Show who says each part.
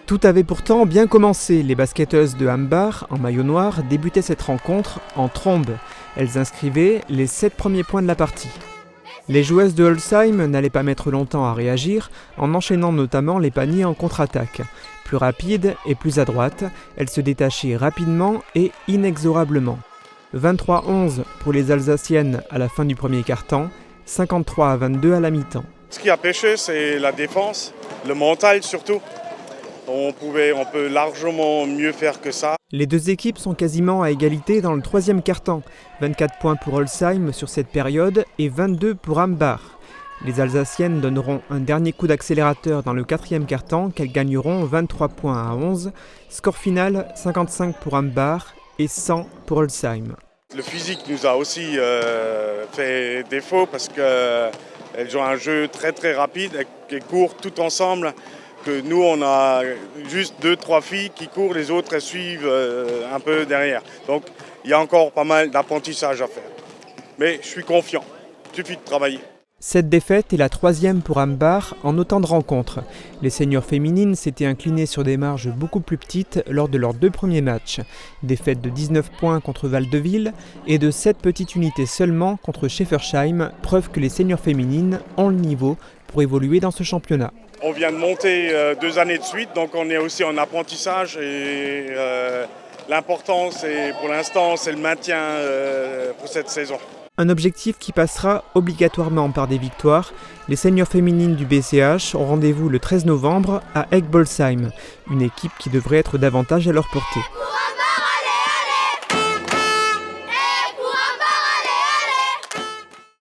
Speaker 1: Tout avait pourtant bien commencé. Les basketteuses de Hambar, en maillot noir, débutaient cette rencontre en trombe. Elles inscrivaient les 7 premiers points de la partie. Les joueuses de Holzheim n'allaient pas mettre longtemps à réagir, en enchaînant notamment les paniers en contre-attaque. Plus rapides et plus à droite, elles se détachaient rapidement et inexorablement. 23-11 pour les Alsaciennes à la fin du premier quart-temps, 53-22 à la mi-temps.
Speaker 2: Ce qui a pêché, c'est la défense, le mental surtout. On peut largement mieux faire que ça.
Speaker 1: Les deux équipes sont quasiment à égalité dans le troisième quart-temps. 24 points pour Holzheim sur cette période et 22 pour Hambar. Les Alsaciennes donneront un dernier coup d'accélérateur dans le quatrième quart-temps qu'elles gagneront 23 points à 11. Score final 55 pour Hambar et 100 pour Holzheim.
Speaker 2: Le physique nous a aussi fait défaut parce qu'elles ont un jeu très très rapide et courent tout ensemble. Que nous, on a juste 2-3 filles qui courent, les autres elles suivent un peu derrière. Donc il y a encore pas mal d'apprentissage à faire. Mais je suis confiant, il suffit de travailler.
Speaker 1: Cette défaite est la 3e pour Hambar en autant de rencontres. Les seniors féminines s'étaient inclinées sur des marges beaucoup plus petites lors de leurs 2 premiers matchs. Défaite de 19 points contre Val-de-Ville et de 7 petites unités seulement contre Schäfersheim, preuve que les seniors féminines ont le niveau pour évoluer dans ce championnat.
Speaker 2: On vient de monter 2 années de suite, donc on est aussi en apprentissage et l'important pour l'instant c'est le maintien pour cette saison.
Speaker 1: Un objectif qui passera obligatoirement par des victoires. Les seniors féminines du BCH ont rendez-vous le 13 novembre à Egbolsheim, une équipe qui devrait être davantage à leur portée.